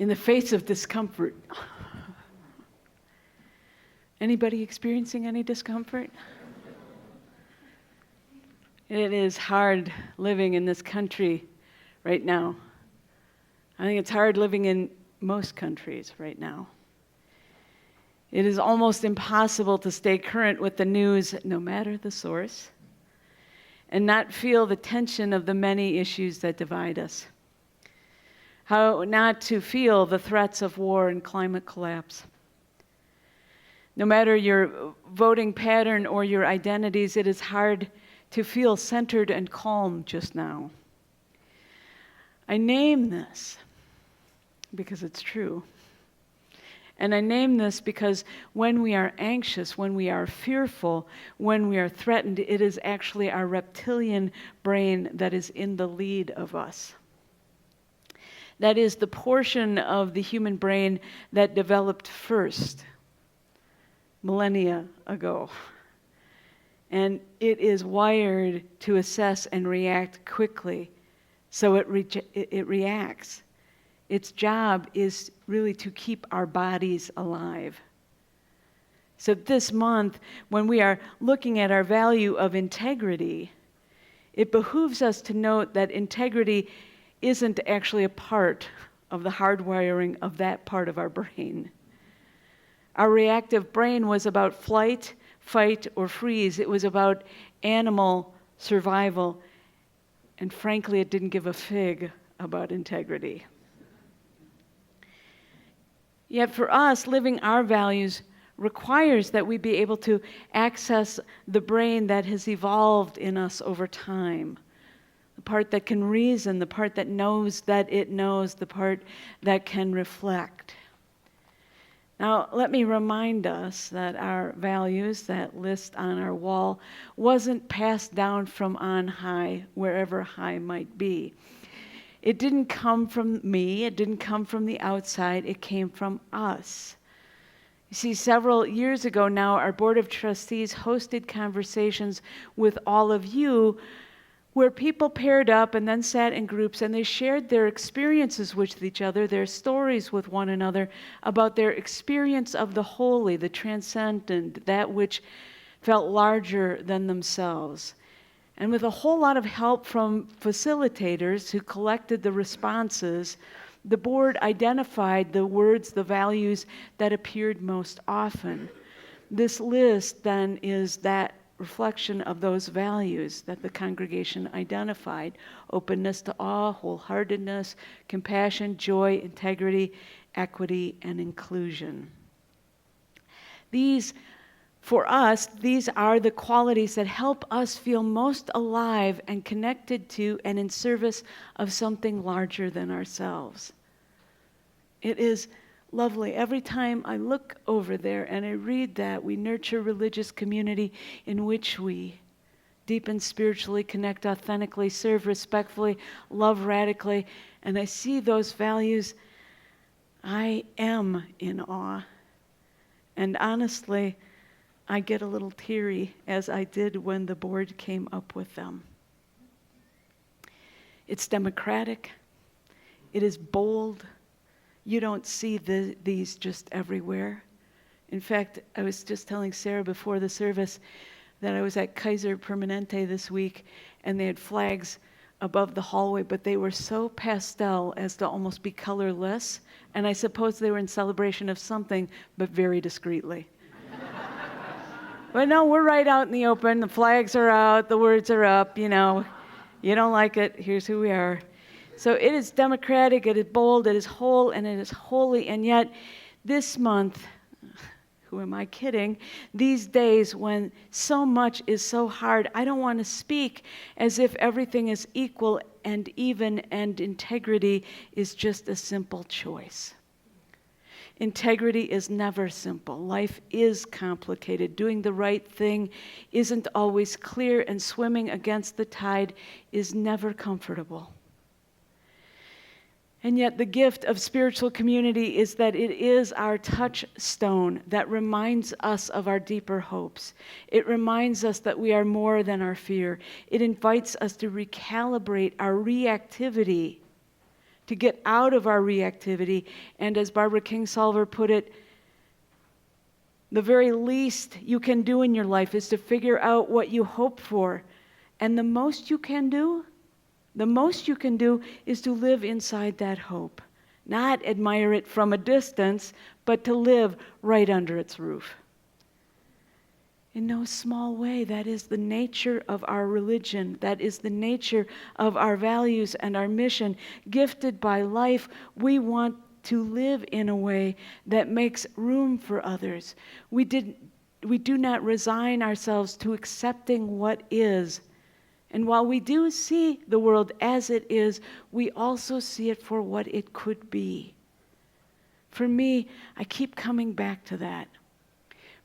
in the face of discomfort. Anybody experiencing any discomfort? It is hard living in this country right now. I think it's hard living in most countries right now. It is almost impossible to stay current with the news, no matter the source, and not feel the tension of the many issues that divide us. How not to feel the threats of war and climate collapse. No matter your voting pattern or your identities, it is hard to feel centered and calm just now. I name this because it's true. And I name this because when we are anxious, when we are fearful, when we are threatened, it is actually our reptilian brain that is in the lead of us. That is the portion of the human brain that developed first, millennia ago. And it is wired to assess and react quickly, so it reacts. Its job is really to keep our bodies alive. So this month, when we are looking at our value of integrity, it behooves us to note that integrity isn't actually a part of the hardwiring of that part of our brain. Our reactive brain was about flight, fight, or freeze. It was about animal survival. And frankly, it didn't give a fig about integrity. Yet for us, living our values requires that we be able to access the brain that has evolved in us over time. The part that can reason, the part that knows that it knows, the part that can reflect. Now, let me remind us that our values, that list on our wall, wasn't passed down from on high, wherever high might be. It didn't come from me, it didn't come from the outside, it came from us. You see, several years ago now, our Board of Trustees hosted conversations with all of you where people paired up and then sat in groups and they shared their experiences with each other, their stories with one another about their experience of the holy, the transcendent, that which felt larger than themselves. And with a whole lot of help from facilitators who collected the responses, the board identified the words, the values that appeared most often. This list then is that reflection of those values that the congregation identified: openness to all, wholeheartedness, compassion, joy, integrity, equity, and inclusion. For us, these are the qualities that help us feel most alive and connected to and in service of something larger than ourselves. It is lovely. Every time I look over there and I read that, we nurture religious community in which we deepen spiritually, connect authentically, serve respectfully, love radically, and I see those values, I am in awe. And honestly, I get a little teary, as I did when the board came up with them. It's democratic. It is bold. You don't see these just everywhere. In fact, I was just telling Sarah before the service that I was at Kaiser Permanente this week, and they had flags above the hallway, but they were so pastel as to almost be colorless, and I suppose they were in celebration of something, but very discreetly. But no, we're right out in the open. The flags are out. The words are up. You know, you don't like it. Here's who we are. So it is democratic. It is bold. It is whole, and it is holy. And yet, this month, who am I kidding? These days, when so much is so hard, I don't want to speak as if everything is equal and even, and integrity is just a simple choice. Integrity is never simple. Life is complicated. Doing the right thing isn't always clear, and swimming against the tide is never comfortable. And yet the gift of spiritual community is that it is our touchstone that reminds us of our deeper hopes. It reminds us that we are more than our fear. It invites us to recalibrate our reactivity to get out of our reactivity. And as Barbara Kingsolver put it, the very least you can do in your life is to figure out what you hope for. And the most you can do is to live inside that hope. Not admire it from a distance, but to live right under its roof. In no small way, that is the nature of our religion. That is the nature of our values and our mission. Gifted by life, we want to live in a way that makes room for others. We do not resign ourselves to accepting what is. And while we do see the world as it is, we also see it for what it could be. For me, I keep coming back to that.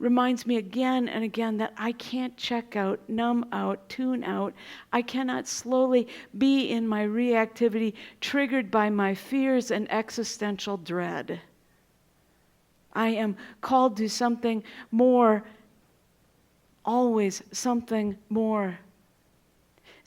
Reminds me again and again that I can't check out, numb out, tune out. I cannot slowly be in my reactivity, triggered by my fears and existential dread. I am called to something more, always something more.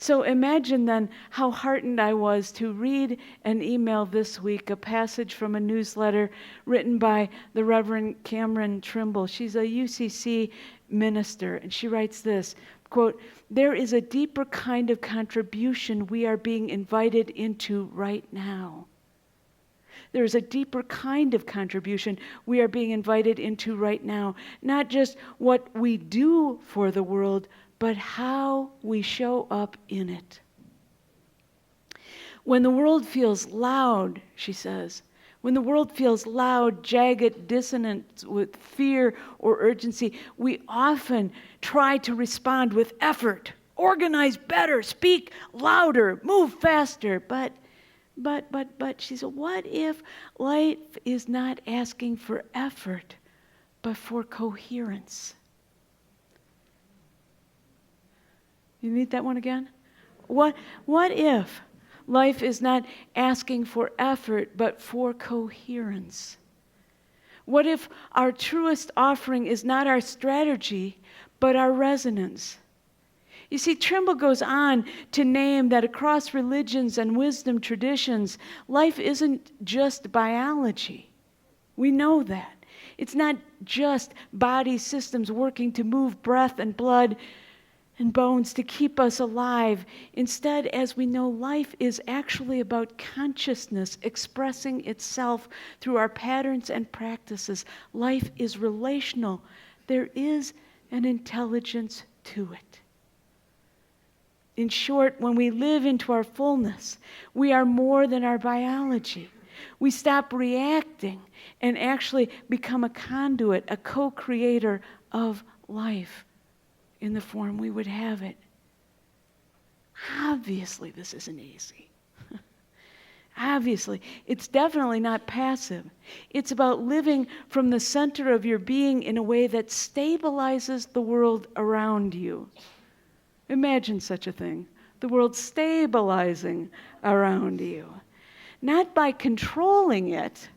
So imagine then how heartened I was to read an email this week, a passage from a newsletter written by the Reverend Cameron Trimble. She's a UCC minister, and she writes this, quote, "There is a deeper kind of contribution we are being invited into right now. There is a deeper kind of contribution we are being invited into right now. Not just what we do for the world, but how we show up in it. When the world feels loud," she says, "when the world feels loud, jagged, dissonant with fear or urgency, we often try to respond with effort, organize better, speak louder, move faster. But, she said, what if life is not asking for effort, but for coherence?" You need that one again? What if life is not asking for effort, but for coherence? What if our truest offering is not our strategy, but our resonance? You see, Trimble goes on to name that across religions and wisdom traditions, life isn't just biology. We know that. It's not just body systems working to move breath and blood and bones to keep us alive. Instead, as we know, life is actually about consciousness expressing itself through our patterns and practices. Life is relational. There is an intelligence to it. In short, when we live into our fullness, we are more than our biology. We stop reacting and actually become a conduit, a co-creator of life in the form we would have it. Obviously, this isn't easy. Obviously, it's definitely not passive. It's about living from the center of your being in a way that stabilizes the world around you. Imagine such a thing. The world stabilizing around you. Not by controlling it,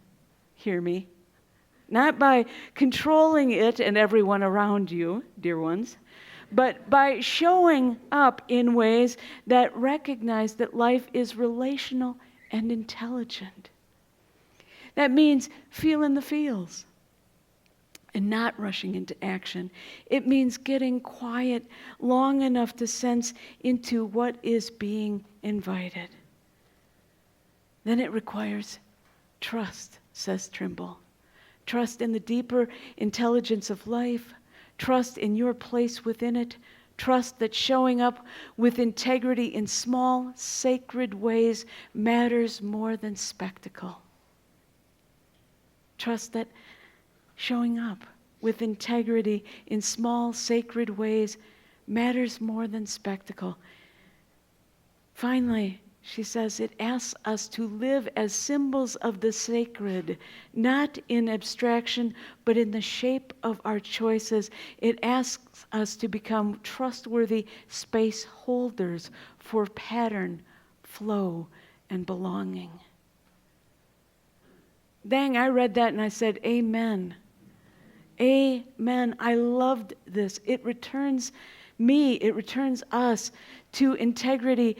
hear me, not by controlling it and everyone around you, dear ones, but by showing up in ways that recognize that life is relational and intelligent. That means feeling the feels and not rushing into action. It means getting quiet long enough to sense into what is being invited. Then it requires trust, says Trimble. Trust in the deeper intelligence of life. Trust in your place within it. Trust that showing up with integrity in small, sacred ways matters more than spectacle. Trust that showing up with integrity in small, sacred ways matters more than spectacle. Finally, she says, it asks us to live as symbols of the sacred, not in abstraction, but in the shape of our choices. It asks us to become trustworthy space holders for pattern, flow, and belonging. Dang, I read that and I said, amen. Amen. I loved this. It returns us to integrity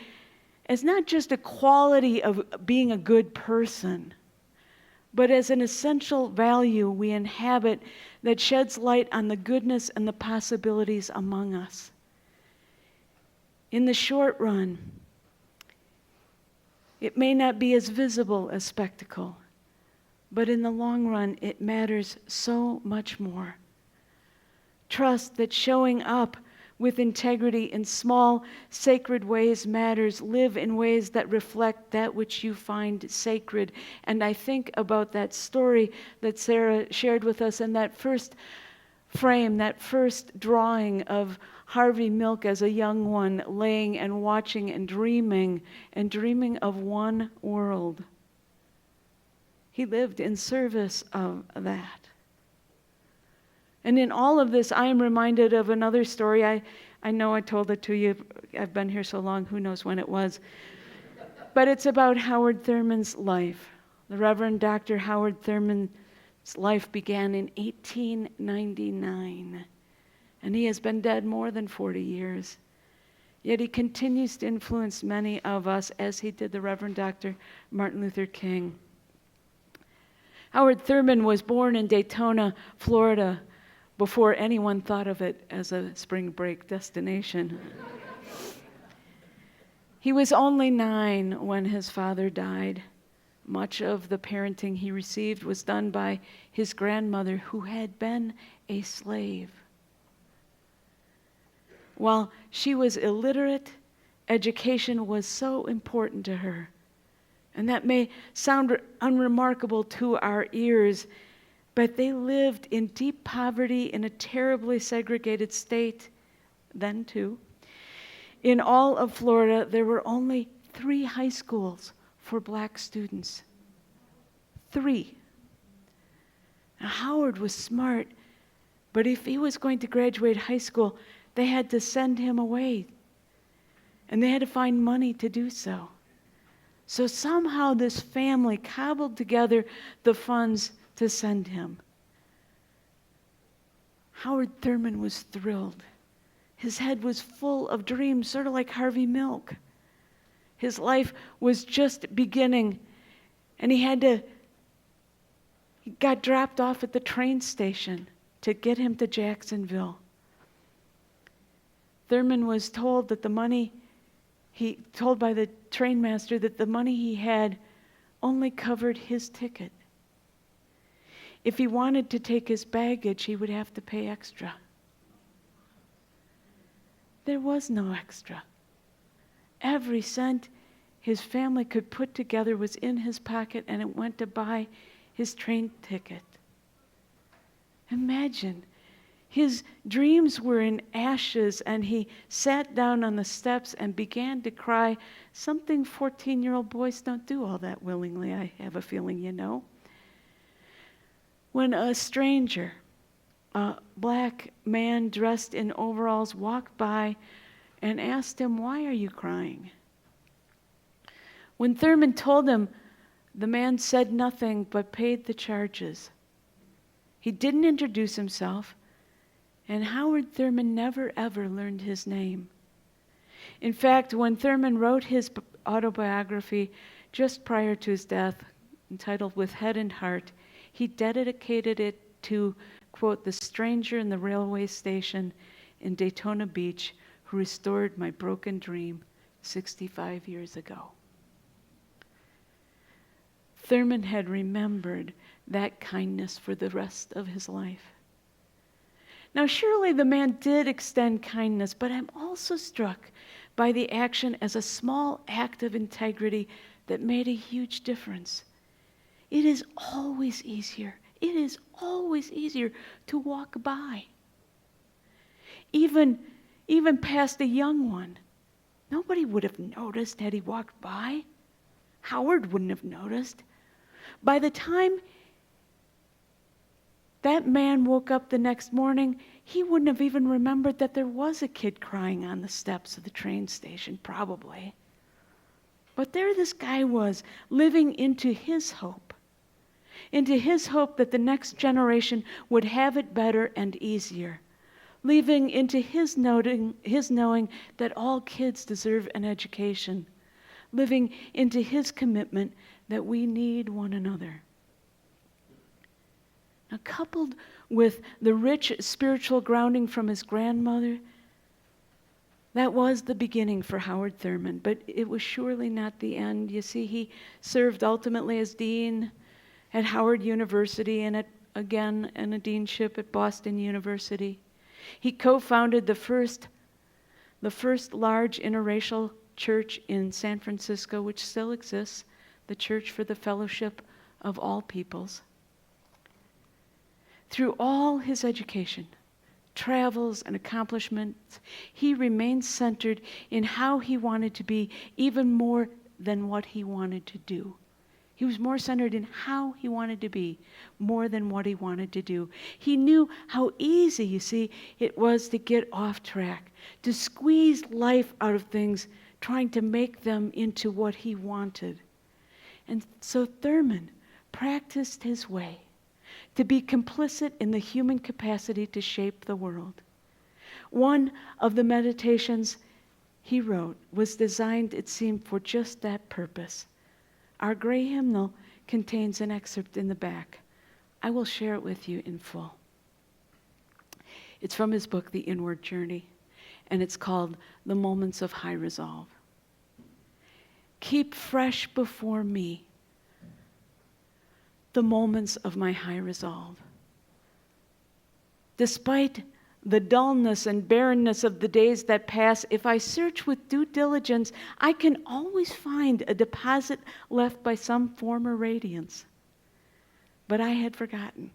as not just a quality of being a good person, but as an essential value we inhabit that sheds light on the goodness and the possibilities among us. In the short run, it may not be as visible as spectacle, but in the long run, it matters so much more. Trust that showing up with integrity in small, sacred ways matters. Live in ways that reflect that which you find sacred. And I think about that story that Sarah shared with us, and that first frame, that first drawing of Harvey Milk as a young one, laying and watching and dreaming of one world. He lived in service of that. And in all of this, I am reminded of another story. I know I told it to you. I've been here so long, who knows when it was. But it's about Howard Thurman's life. The Reverend Dr. Howard Thurman's life began in 1899. And he has been dead more than 40 years. Yet he continues to influence many of us, as he did the Reverend Dr. Martin Luther King. Howard Thurman was born in Daytona, Florida, before anyone thought of it as a spring break destination. He was only 9 when his father died. Much of the parenting he received was done by his grandmother, who had been a slave. While she was illiterate, education was so important to her. And that may sound unremarkable to our ears, but they lived in deep poverty in a terribly segregated state then too. In all of Florida, there were only 3 high schools for black students. 3. Now, Howard was smart, but if he was going to graduate high school, they had to send him away. And they had to find money to do so. So somehow this family cobbled together the funds to send him. Howard Thurman was thrilled. His head was full of dreams, sort of like Harvey Milk. His life was just beginning, and he got dropped off at the train station to get him to Jacksonville. Thurman was told by the train master that the money he had only covered his ticket. If he wanted to take his baggage, he would have to pay extra. There was no extra. Every cent his family could put together was in his pocket, and it went to buy his train ticket. Imagine, his dreams were in ashes, and he sat down on the steps and began to cry, something 14-year-old boys don't do all that willingly, I have a feeling you know. When a stranger, a black man dressed in overalls, walked by and asked him, "Why are you crying?" When Thurman told him, the man said nothing but paid the charges. He didn't introduce himself, and Howard Thurman never ever learned his name. In fact, when Thurman wrote his autobiography just prior to his death, entitled With Head and Heart, he dedicated it to, quote, "the stranger in the railway station in Daytona Beach who restored my broken dream 65 years ago." Thurman had remembered that kindness for the rest of his life. Now, surely the man did extend kindness, but I'm also struck by the action as a small act of integrity that made a huge difference. It is always easier to walk by. Even past a young one. Nobody would have noticed had he walked by. Howard wouldn't have noticed. By the time that man woke up the next morning, he wouldn't have even remembered that there was a kid crying on the steps of the train station, probably. But there this guy was, living into his hope that the next generation would have it better and easier, living into his knowing that all kids deserve an education, living into his commitment that we need one another. Now, coupled with the rich spiritual grounding from his grandmother, that was the beginning for Howard Thurman, but it was surely not the end. You see, he served ultimately as dean at Howard University and again in a deanship at Boston University. He co-founded the first large interracial church in San Francisco, which still exists, the Church for the Fellowship of All Peoples. Through all his education, travels, and accomplishments, he remained centered in how he wanted to be even more than what he wanted to do. He was more centered in how he wanted to be more than what he wanted to do. He knew how easy, you see, it was to get off track, to squeeze life out of things, trying to make them into what he wanted. And so Thurman practiced his way to be complicit in the human capacity to shape the world. One of the meditations he wrote was designed, it seemed, for just that purpose. Our gray hymnal contains an excerpt in the back. I will share it with you in full. It's from his book, The Inward Journey, and it's called The Moments of High Resolve. Keep fresh before me the moments of my high resolve. Despite the dullness and barrenness of the days that pass, if I search with due diligence, I can always find a deposit left by some former radiance. But I had forgotten.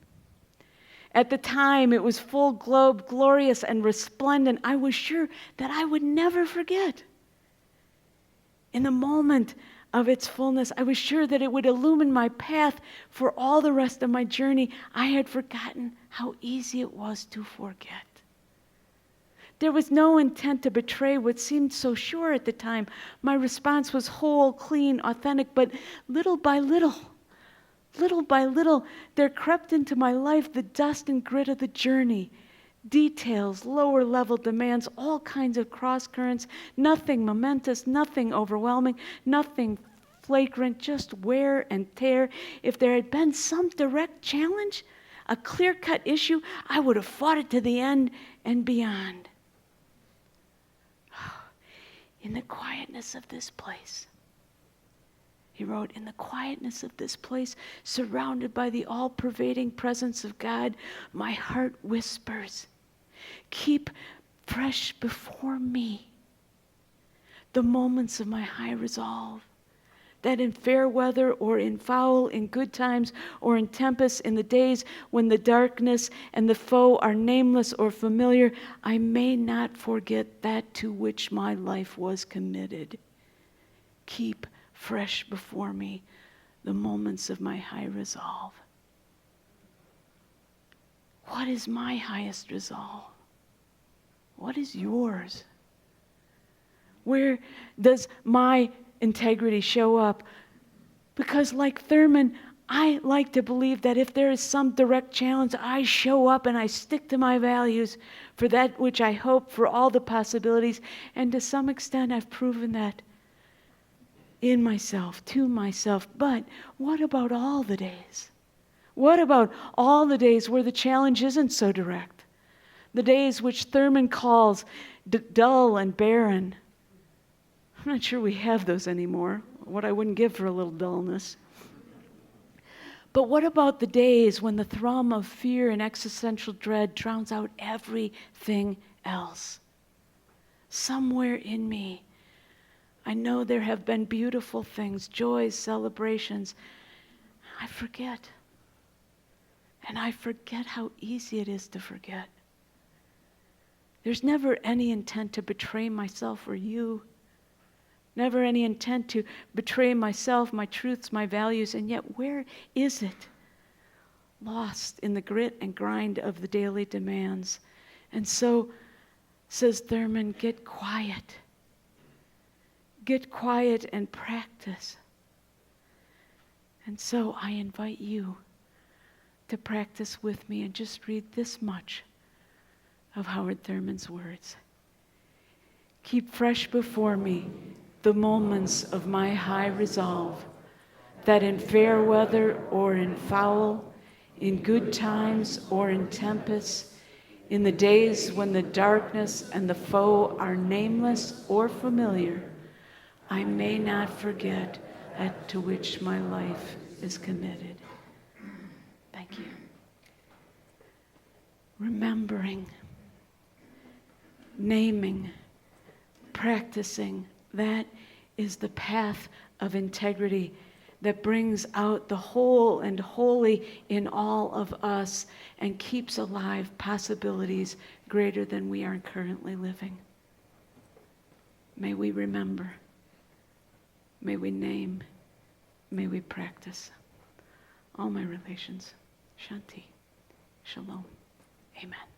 At the time, it was full globe, glorious and resplendent. I was sure that I would never forget. In the moment of its fullness, I was sure that it would illumine my path for all the rest of my journey. I had forgotten how easy it was to forget. There was no intent to betray what seemed so sure at the time. My response was whole, clean, authentic, but little by little, there crept into my life the dust and grit of the journey. Details, lower level demands, all kinds of cross currents, nothing momentous, nothing overwhelming, nothing flagrant, just wear and tear. If there had been some direct challenge, a clear-cut issue, I would have fought it to the end and beyond. In the quietness of this place, he wrote, in the quietness of this place, surrounded by the all-pervading presence of God, my heart whispers, keep fresh before me the moments of my high resolve, that in fair weather or in foul, in good times or in tempests, in the days when the darkness and the foe are nameless or familiar, I may not forget that to which my life was committed. Keep fresh before me the moments of my high resolve. What is my highest resolve? What is yours? Where does my integrity show up? Because like Thurman, I like to believe that if there is some direct challenge, I show up and I stick to my values for that which I hope, for all the possibilities. And to some extent, I've proven that in myself, to myself. But what about all the days? What about all the days where the challenge isn't so direct? The days which Thurman calls dull and barren. I'm not sure we have those anymore, what I wouldn't give for a little dullness. But what about the days when the thrum of fear and existential dread drowns out everything else? Somewhere in me, I know there have been beautiful things, joys, celebrations. I forget. And I forget how easy it is to forget. There's never any intent to betray myself or you. Never any intent to betray myself, my truths, my values, and yet where is it? Lost in the grit and grind of the daily demands. And so, says Thurman, get quiet. Get quiet and practice. And so I invite you to practice with me and just read this much of Howard Thurman's words. Keep fresh before me the moments of my high resolve, that in fair weather or in foul, in good times or in tempests, in the days when the darkness and the foe are nameless or familiar, I may not forget that to which my life is committed. Thank you. Remembering, naming, practicing, that is the path of integrity that brings out the whole and holy in all of us and keeps alive possibilities greater than we are currently living. May we remember, may we name, may we practice. All my relations, Shanti, Shalom, Amen.